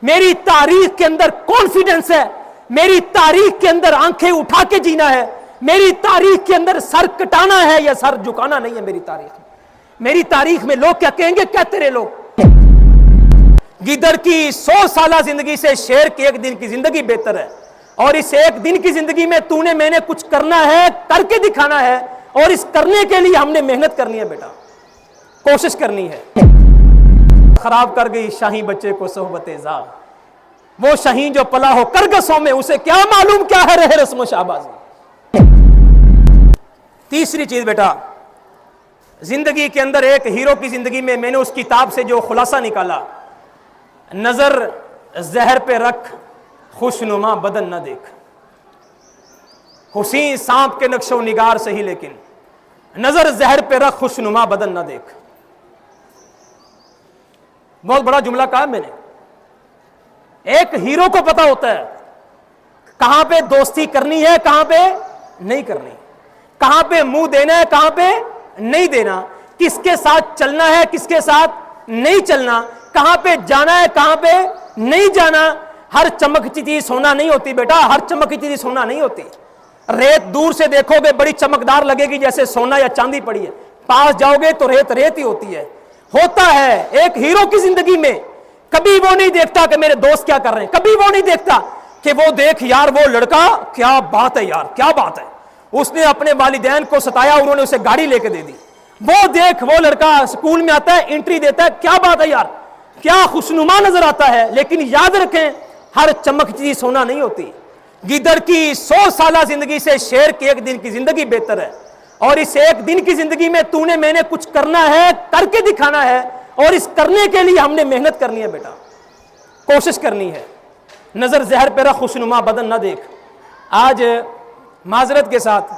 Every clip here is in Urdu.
میری تاریخ کے اندر کانفیڈنس ہے, میری تاریخ کے اندر آنکھیں اٹھا کے جینا ہے, میری تاریخ کے اندر سر کٹانا ہے یا سر جھکانا نہیں ہے. میری تاریخ میں لوگ کیا کہیں گے, کہتے رہے لوگ. گیدڑ کی 100 سالہ زندگی سے شیر کی 1 دن کی زندگی بہتر ہے, اور اس 1 دن کی زندگی میں تو نے میں نے کچھ کرنا ہے, کر کے دکھانا ہے, اور اس کرنے کے لیے ہم نے محنت کرنی ہے بیٹا, کوشش کرنی ہے. خراب کر گئی شاہی بچے کو صحبت زا, وہ شاہین جو پلا ہو کرگسوں میں, اسے کیا معلوم کیا ہے رہے رسم و شہبازی. تیسری چیز بیٹا, زندگی کے اندر ایک ہیرو کی زندگی میں نے اس کتاب سے جو خلاصہ نکالا, نظر زہر پہ رکھ خوشنما بدن نہ دیکھ. حسین سانپ کے نقش و نگار سے ہی, لیکن نظر زہر پہ رکھ خوشنما بدن نہ دیکھ. بہت بڑا جملہ کہا میں نے. ایک ہیرو کو پتا ہوتا ہے کہاں پہ دوستی کرنی ہے, کہاں پہ نہیں کرنی, کہاں پہ منہ دینا ہے, کہاں پہ نہیں دینا, کس کے ساتھ چلنا ہے, کس کے ساتھ نہیں چلنا, کہاں پہ جانا ہے, کہاں پہ نہیں جانا. ہر چمکتی چیز سونا نہیں ہوتی بیٹا, ہر چمکتی چیز سونا نہیں ہوتی. ریت دور سے دیکھو گے بڑی چمکدار لگے گی جیسے سونا یا چاندی پڑی ہے, پاس جاؤ گے تو ریت ریت ہی ہوتی ہے. ہوتا ہے ایک ہیرو کی زندگی میں کبھی وہ نہیں دیکھتا کہ میرے دوست کیا کر رہے ہیں, کبھی وہ نہیں دیکھتا کہ وہ دیکھ یار وہ لڑکا کیا بات ہے, یار کیا بات ہے, اس نے اپنے والدین کو ستایا, انہوں نے اسے گاڑی لے کے دے دی. وہ دیکھ وہ لڑکا اسکول میں آتا ہے, انٹری دیتا ہے, کیا بات ہے یار, کیا خوشنما نظر آتا ہے. لیکن یاد رکھیں ہر چمک چیز سونا نہیں ہوتی. گیدڑ کی 100 سالہ زندگی سے شیر کی 1 دن کی زندگی بہتر ہے, اور اس 1 دن کی زندگی میں تو نے میں نے کچھ کرنا ہے, کر کے دکھانا ہے, اور اس کرنے کے لیے ہم نے محنت کرنی ہے بیٹا, کوشش کرنی ہے. نظر زہر پہ رکھ خوشنما بدن نہ دیکھ. آج معذرت کے ساتھ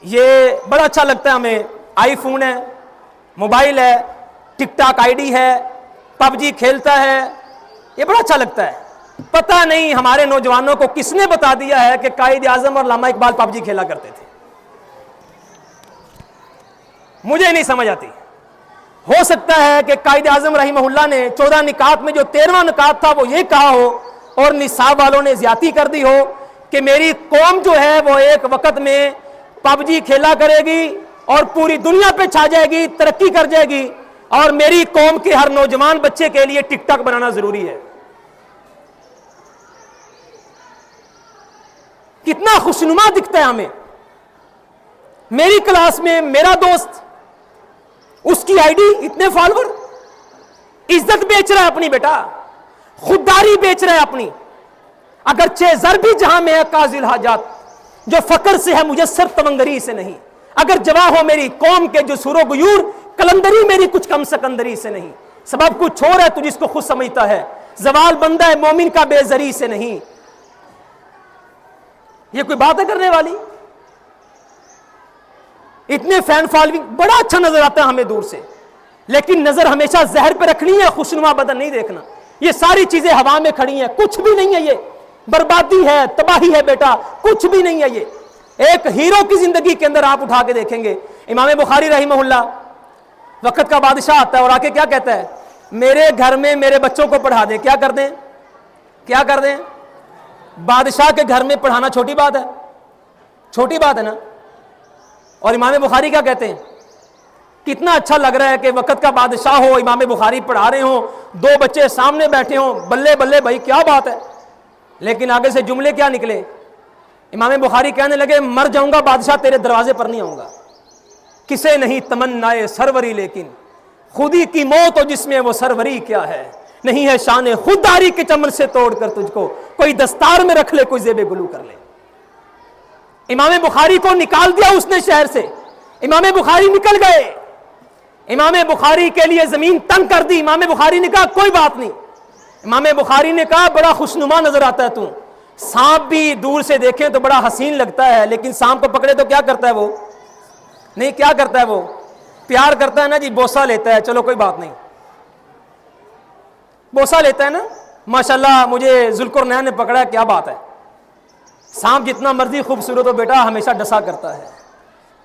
یہ بڑا اچھا لگتا ہے ہمیں, آئی فون ہے, موبائل ہے, ٹک ٹاک آئی ڈی ہے, پب جی کھیلتا ہے, یہ بڑا اچھا لگتا ہے. پتہ نہیں ہمارے نوجوانوں کو کس نے بتا دیا ہے کہ قائد اعظم اور علامہ اقبال پب جی کھیلا کرتے تھے. مجھے نہیں سمجھ آتی. ہو سکتا ہے کہ قائد اعظم رحمہ اللہ نے 14 نکات میں جو 13واں نکات تھا وہ یہ کہا ہو, اور نصاب والوں نے زیادتی کر دی ہو کہ میری قوم جو ہے وہ ایک وقت میں پب جی کھیلا کرے گی اور پوری دنیا پہ چھا جائے گی, ترقی کر جائے گی, اور میری قوم کے ہر نوجوان بچے کے لیے ٹک ٹاک بنانا ضروری ہے. کتنا خوشنما دکھتا ہے ہمیں. میری کلاس میں میرا دوست, اس کی آئی ڈی اتنے فالوور, عزت بیچ رہا ہے اپنی بیٹا, خودداری بیچ رہا ہے اپنی. اگرچہ زر بھی جہاں میں ہے قاضی الحاجات, جو فقر سے ہے میسر تونگری سے نہیں. اگر جواں ہو میری قوم کے جو سور و غیور, کلندری میری کچھ کم سکندری سے نہیں. سبب کچھ اور ہے تو جس کو خود سمجھتا ہے, زوال بندہ ہے مومن کا بے زری سے نہیں. یہ کوئی بات ہے کرنے والی؟ اتنے فین فالوئنگ, بڑا اچھا نظر آتا ہے ہمیں دور سے, لیکن نظر ہمیشہ زہر پہ رکھنی ہے, خوشنما بدن نہیں دیکھنا. یہ ساری چیزیں ہوا میں کھڑی ہیں, کچھ بھی نہیں ہے, یہ بربادی ہے, تباہی ہے بیٹا, کچھ بھی نہیں ہے. یہ ایک ہیرو کی زندگی کے اندر آپ اٹھا کے دیکھیں گے, امام بخاری رحمہ اللہ وقت کا بادشاہ آتا ہے اور آ کے کیا کہتا ہے, میرے گھر میں میرے بچوں کو پڑھا دیں. کیا کر دیں, کیا کر دیں؟ بادشاہ کے گھر میں پڑھانا چھوٹی بات ہے, چھوٹی بات ہے نا. اور امام بخاری کیا کہتے ہیں, کتنا اچھا لگ رہا ہے کہ وقت کا بادشاہ ہو, امام بخاری پڑھا رہے ہوں, 2 بچے سامنے بیٹھے ہوں, بلے بلے بھائی کیا بات ہے. لیکن آگے سے جملے کیا نکلے, امام بخاری کہنے لگے مر جاؤں گا بادشاہ تیرے دروازے پر نہیں آؤں گا. کسے نہیں تمنائے سروری, لیکن خودی کی موت ہو جس میں وہ سروری کیا ہے. نہیں ہے شان خودداری کے چمن سے توڑ کر تجھ کو کوئی دستار میں رکھ لے, کوئی زیب گلو کر لے. امام بخاری کو نکال دیا اس نے شہر سے, امام بخاری نکل گئے, امام بخاری کے لیے زمین تنگ کر دی. امام بخاری نے کہا کوئی بات نہیں. امام بخاری نے کہا بڑا خوشنما نظر آتا ہے تو, سانپ بھی دور سے دیکھیں تو بڑا حسین لگتا ہے, لیکن سانپ کو پکڑے تو کیا کرتا ہے وہ, نہیں کیا کرتا ہے وہ, پیار کرتا ہے نا جی, بوسہ لیتا ہے. چلو کوئی بات نہیں, بوسہ لیتا ہے نا, ماشاءاللہ مجھے ذوالقرنین نے پکڑا ہے, کیا بات ہے. سانپ جتنا مرضی خوبصورت ہو بیٹا ہمیشہ ڈسا کرتا ہے.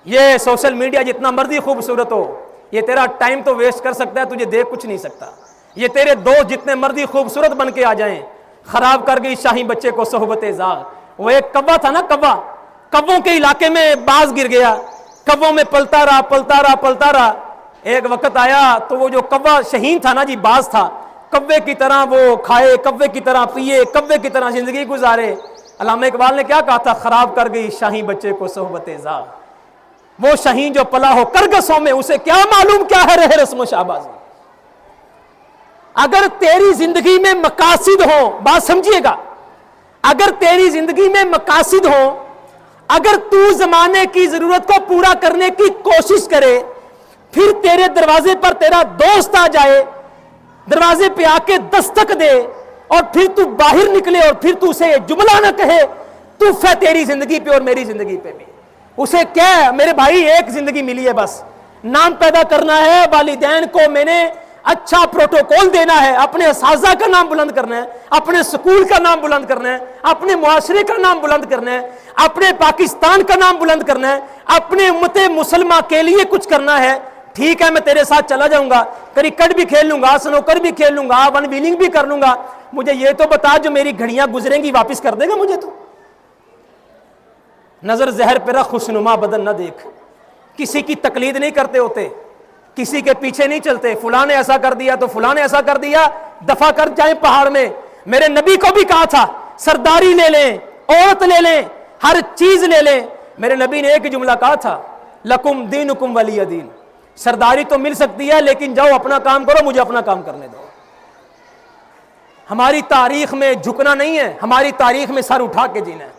یہ سوشل میڈیا جتنا مرضی خوبصورت ہو, یہ تیرا ٹائم تو ویسٹ کر سکتا ہے, تجھے دیکھ کچھ نہیں سکتا. یہ تیرے دوست جتنے مرضی خوبصورت بن کے آ جائیں، خراب کر گئی شاہی بچے کو صحبت زاغ۔ وہ ایک کوا تھا نا، کوا، کووں کے علاقے میں باز گر گیا، کووں میں پلتا رہا، ایک وقت آیا تو وہ جو کوا شہین تھا نا جی، باز تھا، کوے کی طرح وہ کھائے، کوے کی طرح پیے، کوے کی طرح زندگی گزارے۔ علامہ اقبال نے کیا کہا تھا؟ خراب کر گئی شاہی بچے کو صحبت زاغ۔ وہ شہین جو پلا ہو کرگسوں میں، اسے کیا معلوم کیا ہے رہ رسم و شہبازی۔ اگر تیری زندگی میں مقاصد ہوں، بات سمجھیے گا، اگر تیری زندگی میں مقاصد ہوں، اگر تو زمانے کی ضرورت کو پورا کرنے کی کوشش کرے، پھر تیرے دروازے پر تیرا دوست آ جائے، دروازے پہ آ کے دستک دے، اور پھر تو باہر نکلے اور پھر تو اسے یہ جملہ نہ کہے، تف ہے تیری زندگی پہ اور میری زندگی پہ بھی۔ اسے کیا میرے بھائی، ایک زندگی ملی ہے، بس نام پیدا کرنا ہے، والدین کو میں نے اچھا پروٹوکول دینا ہے، اپنے اساتذہ کا نام بلند کرنا ہے، اپنے سکول کا نام بلند کرنا ہے، اپنے معاشرے کا نام بلند کرنا ہے، اپنے پاکستان کا نام بلند کرنا ہے، اپنے امت مسلمہ کے لیے کچھ کرنا ہے۔ ٹھیک ہے، میں تیرے ساتھ چلا جاؤں گا، کرکٹ بھی کھیل لوں گا، سنوکر بھی کھیل لوں گا، ون ویلنگ بھی کر لوں گا، مجھے یہ تو بتا جو میری گھڑیاں گزریں گی واپس کر دے گا مجھے تو؟ نظر زہر پہ رکھ، خوشنما بدن نہ دیکھ۔ کسی کی تقلید نہیں کرتے ہوتے، کسی کے پیچھے نہیں چلتے، فلاں نے ایسا کر دیا تو فلاں نے ایسا کر دیا، دفع کر جائیں پہاڑ میں۔ میرے نبی کو بھی کہا تھا سرداری لے لیں، عورت لے لیں، ہر چیز لے لیں۔ میرے نبی نے ایک جملہ کہا تھا، لکم دینکم ولی دین۔ سرداری تو مل سکتی ہے لیکن جاؤ اپنا کام کرو، مجھے اپنا کام کرنے دو۔ ہماری تاریخ میں جھکنا نہیں ہے، ہماری تاریخ میں سر اٹھا کے جینا ہے،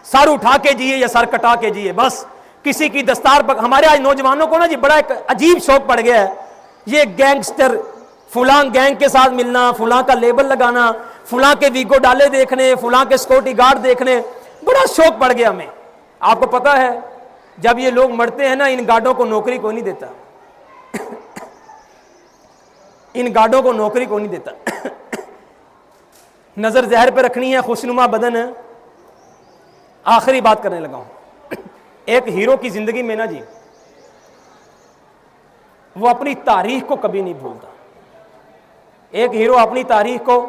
سر اٹھا کے جیے یا سر کٹا کے جیے، بس کسی کی دستار پر۔ ہمارے آج نوجوانوں کو نا جی بڑا ایک عجیب شوق پڑ گیا ہے، یہ گینگسٹر، فلاں گینگ کے ساتھ ملنا، فلاں کا لیبل لگانا، فلاں کے ویگو ڈالے دیکھنے، فلاں کے سیکورٹی گارڈ دیکھنے، بڑا شوق پڑ گیا ہمیں۔ آپ کو پتا ہے جب یہ لوگ مرتے ہیں نا، ان گارڈوں کو نوکری کو نہیں دیتا، ان گارڈوں کو نوکری کو نہیں دیتا۔ نظر زہر پہ رکھنی ہے، خوشنما بدن ہے۔ آخری بات کرنے لگا ہوں، ایک ہیرو کی زندگی میں نا جی، وہ اپنی تاریخ کو کبھی نہیں بھولتا۔ ایک ہیرو اپنی تاریخ کو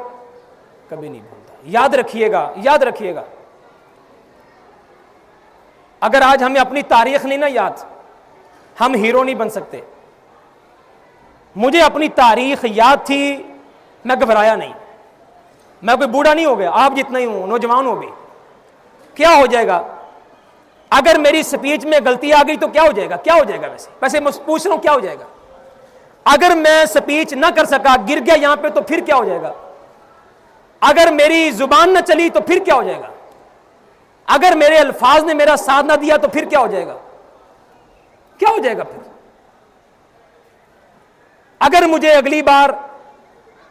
کبھی نہیں بھولتا۔ یاد رکھیے گا، یاد رکھیے گا، اگر آج ہمیں اپنی تاریخ نہیں نا یاد، ہم ہیرو نہیں بن سکتے۔ مجھے اپنی تاریخ یاد تھی، میں گھبرایا نہیں، میں کوئی بوڑھا نہیں ہو گیا، آپ جتنا ہی ہوں، نوجوان ہو گئی۔ کیا ہو جائے گا اگر میری سپیچ میں غلطی آ گئی تو کیا ہو جائے گا؟ کیا ہو جائے گا؟ ویسے میں پوچھ رہا ہوں کیا ہو جائے گا؟ اگر میں سپیچ نہ کر سکا، گر گیا یہاں پہ، تو پھر کیا ہو جائے گا؟ اگر میری زبان نہ چلی تو پھر کیا ہو جائے گا؟ اگر میرے الفاظ نے میرا ساتھ نہ دیا تو پھر کیا ہو جائے گا؟ کیا ہو جائے گا پھر؟ اگر مجھے اگلی بار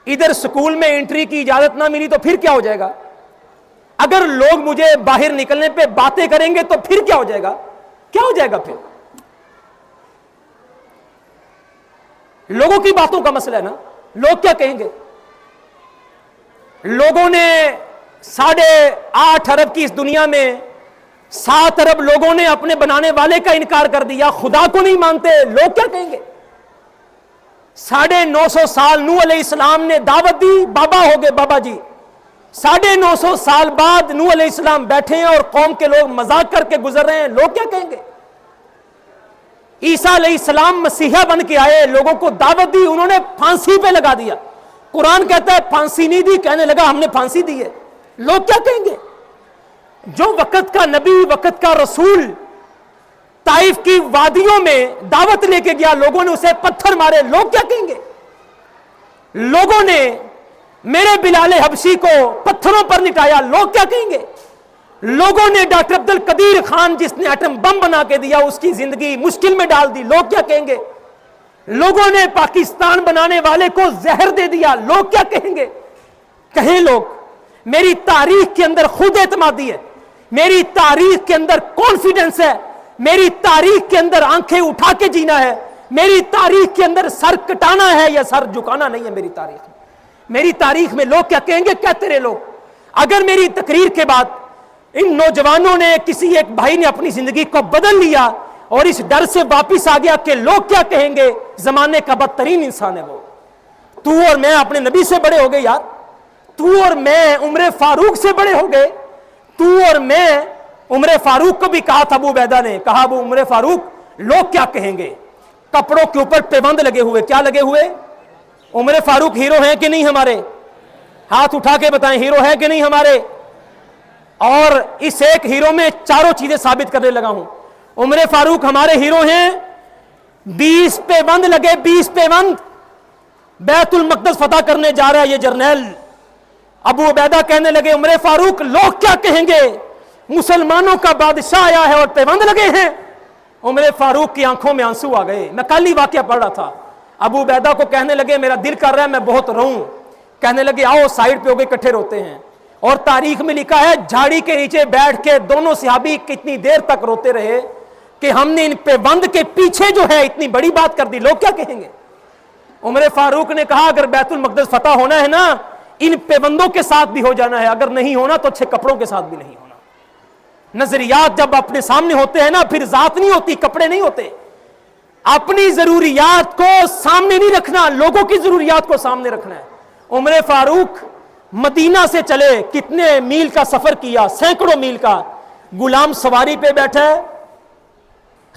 ادھر سکول میں انٹری کی اجازت نہ ملی تو پھر کیا ہو جائے گا؟ اگر لوگ مجھے باہر نکلنے پہ باتیں کریں گے تو پھر کیا ہو جائے گا؟ کیا ہو جائے گا پھر؟ لوگوں کی باتوں کا مسئلہ ہے نا، لوگ کیا کہیں گے؟ لوگوں نے 8.5 ارب کی اس دنیا میں 7 ارب لوگوں نے اپنے بنانے والے کا انکار کر دیا، خدا کو نہیں مانتے، لوگ کیا کہیں گے؟ 950 سال نوح علیہ السلام نے دعوت دی، بابا ہو گئے بابا جی۔ 950 سال بعد نوح علیہ السلام بیٹھے ہیں اور قوم کے لوگ مذاق کر کے گزر رہے ہیں، لوگ کیا کہیں گے؟ عیسیٰ علیہ السلام مسیحا بن کے آئے، لوگوں کو دعوت دی، انہوں نے پھانسی پہ لگا دیا۔ قرآن کہتا ہے پھانسی نہیں دی، کہنے لگا ہم نے پھانسی دی ہے، لوگ کیا کہیں گے؟ جو وقت کا نبی، وقت کا رسول طائف کی وادیوں میں دعوت لے کے گیا، لوگوں نے اسے پتھر مارے، لوگ کیا کہیں گے؟ لوگوں نے میرے بلال حبشی کو پتھروں پر لٹایا، لوگ کیا کہیں گے؟ لوگوں نے ڈاکٹر عبد القدیر خان جس نے ایٹم بم بنا کے دیا، اس کی زندگی مشکل میں ڈال دی، لوگ کیا کہیں گے؟ لوگوں نے پاکستان بنانے والے کو زہر دے دیا، لوگ کیا کہیں گے؟ کہیں لوگ، میری تاریخ کے اندر خود اعتمادی ہے، میری تاریخ کے اندر کانفیڈنس ہے، میری تاریخ کے اندر آنکھیں اٹھا کے جینا ہے، میری تاریخ کے اندر سر کٹانا ہے یا سر جھکانا نہیں ہے۔ میری تاریخ میں لوگ کیا کہیں گے؟ کہتے رہے لوگ۔ اگر میری تقریر کے بعد ان نوجوانوں نے، کسی ایک بھائی نے اپنی زندگی کو بدل لیا اور اس ڈر سے واپس آ گیا کہ لوگ کیا کہیں گے، زمانے کا بدترین انسان ہے وہ، تو اور میں اپنے نبی سے بڑے ہو گئے یار, تو اور میں عمر فاروق سے بڑے ہو گئے. تو اور میں, عمر فاروق کو بھی کہا تھا ابو عبیدہ نے, کہا ابو عمر فاروق لوگ کیا کہیں گے, کپڑوں کے اوپر پیبند لگے ہوئے, کیا لگے ہوئے؟ عمر فاروق ہیرو ہیں کہ نہیں ہمارے؟ ہاتھ اٹھا کے بتائیں, ہیرو ہیں کہ نہیں ہمارے؟ اور اس ایک ہیرو میں چاروں چیزیں ثابت کرنے لگا ہوں. عمر فاروق ہمارے ہیرو ہیں, 20 پیبند لگے, 20 پیبند, بیت المقدس فتح کرنے جا رہا ہے یہ جرنیل. ابو عبیدہ کہنے لگے عمر فاروق لوگ کیا کہیں گے, مسلمانوں کا بادشاہ آیا ہے اور پیبند لگے ہیں. عمر فاروق کی آنکھوں میں آنسو آ گئے. میں کل ہی واقعہ پڑھ رہا تھا. ابو عبیدہ کو کہنے لگے میرا دل کر رہا ہے میں بہت روں. کہنے لگے آؤ سائیڈ پہ ہو کے اکٹھے روتے ہیں. اور تاریخ میں لکھا ہے جھاڑی کے نیچے بیٹھ کے دونوں صحابی کتنی دیر تک روتے رہے کہ ہم نے ان پیبند کے پیچھے جو ہے اتنی بڑی بات کر دی, لوگ کیا کہیں گے. عمر فاروق نے کہا اگر بیت المقدس فتح ہونا ہے نا, ان پیبندوں کے ساتھ بھی ہو جانا ہے, اگر نہیں ہونا تو اچھے کپڑوں کے ساتھ بھی نہیں ہونا. نظریات جب اپنے سامنے ہوتے ہیں نا, پھر ذات نہیں ہوتی, کپڑے نہیں ہوتے. اپنی ضروریات کو سامنے نہیں رکھنا, لوگوں کی ضروریات کو سامنے رکھنا ہے. عمر فاروق مدینہ سے چلے, کتنے میل کا سفر کیا, سینکڑوں میل کا. غلام سواری پہ بیٹھا ہے,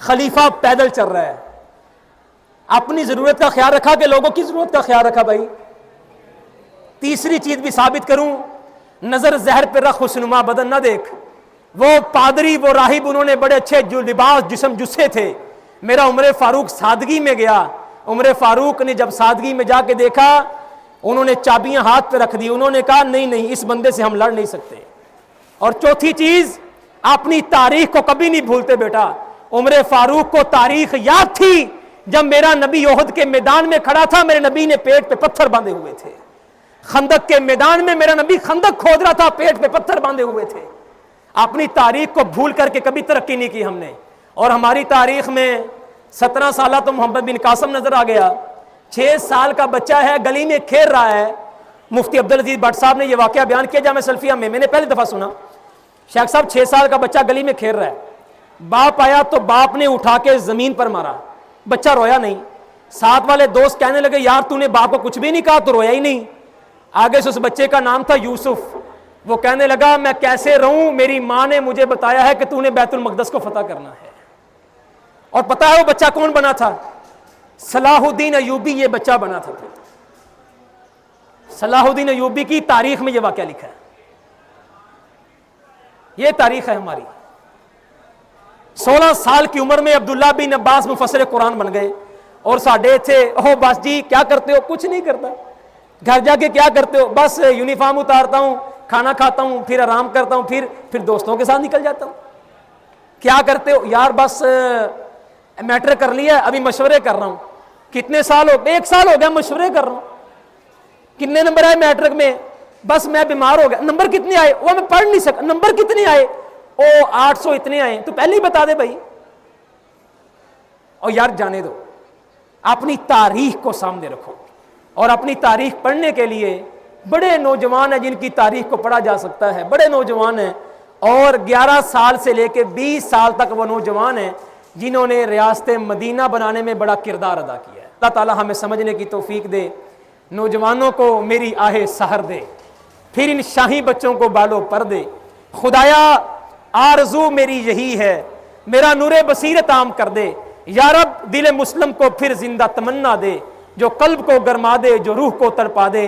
خلیفہ پیدل چل رہا ہے. اپنی ضرورت کا خیال رکھا کہ لوگوں کی ضرورت کا خیال رکھا بھائی. تیسری چیز بھی ثابت کروں, نظر زہر پہ رکھ حسنما بدن نہ دیکھ. وہ پادری, وہ راہب, انہوں نے بڑے اچھے جو لباس جسم جسے تھے. میرا عمر فاروق سادگی میں گیا. عمر فاروق نے جب سادگی میں جا کے دیکھا, انہوں نے چابیاں ہاتھ پہ رکھ دی. انہوں نے کہا نہیں نہیں, اس بندے سے ہم لڑ نہیں سکتے. اور چوتھی چیز, اپنی تاریخ کو کبھی نہیں بھولتے بیٹا. عمر فاروق کو تاریخ یاد تھی جب میرا نبی احد کے میدان میں کھڑا تھا, میرے نبی نے پیٹ پہ پتھر باندھے ہوئے تھے. خندق کے میدان میں میرا نبی خندق کھود رہا تھا, پیٹ پہ پتھر باندھے ہوئے تھے. اپنی تاریخ کو بھول کر کے کبھی ترقی نہیں کی ہم نے. اور ہماری تاریخ میں 17 سالہ تو محمد بن قاسم نظر آ گیا. 6 سال کا بچہ ہے, گلی میں کھیل رہا ہے. مفتی عبدالعزیز بٹ صاحب نے یہ واقعہ بیان کیا جامعہ سلفیہ میں نے پہلی دفعہ سنا. شیخ صاحب 6 سال کا بچہ گلی میں کھیل رہا ہے, باپ آیا تو باپ نے اٹھا کے زمین پر مارا. بچہ رویا نہیں. ساتھ والے دوست کہنے لگے یار تو نے باپ کو کچھ بھی نہیں کہا, تو رویا ہی نہیں. آگے سے اس بچے کا نام تھا یوسف. وہ کہنے لگا میں کیسے رہوں, میری ماں نے مجھے بتایا ہے کہ تو نے بیت المقدس کو فتح کرنا ہے. اور پتا ہے وہ بچہ کون بنا تھا؟ صلاح الدین ایوبی یہ بچہ بنا تھا. صلاح الدین ایوبی کی تاریخ میں یہ واقعہ لکھا ہے. یہ تاریخ ہے ہماری. 16 سال کی عمر میں عبداللہ بن عباس مفسر قرآن بن گئے. اور ساڈے تھے اوہ بس جی کیا کرتے ہو, کچھ نہیں کرتا. گھر جا کے کیا کرتے ہو, بس یونیفارم اتارتا ہوں, کھانا کھاتا ہوں, پھر آرام کرتا ہوں, پھر دوستوں کے ساتھ نکل جاتا ہوں. کیا کرتے ہو یار, بس میٹرک کر لیا, ابھی مشورے کر رہا ہوں. کتنے سال ہو؟ 1 سال ہو گیا مشورے کر رہا ہوں. کتنے نمبر آئے میٹرک میں؟ بس میں بیمار ہو گیا. نمبر کتنے آئے؟ وہ میں پڑھ نہیں سکا. نمبر کتنے آئے؟ او 800 اتنے آئے. تو پہلے ہی بتا دے بھائی. اور یار جانے دو, اپنی تاریخ کو سامنے رکھو. اور اپنی تاریخ پڑھنے کے لیے بڑے نوجوان ہیں جن کی تاریخ کو پڑھا جا سکتا ہے. بڑے نوجوان ہیں, اور 11 سال سے لے کے 20 سال تک وہ نوجوان ہیں جنہوں نے ریاست مدینہ بنانے میں بڑا کردار ادا کیا ہے. اللہ تعالی ہمیں سمجھنے کی توفیق دے. نوجوانوں کو میری آہ سحر دے, پھر ان شاہی بچوں کو بالوں پر دے. خدایا آرزو میری یہی ہے, میرا نور بصیرت عام کر دے. یا رب دل مسلم کو پھر زندہ تمنا دے, جو قلب کو گرما دے, جو روح کو تڑپا دے.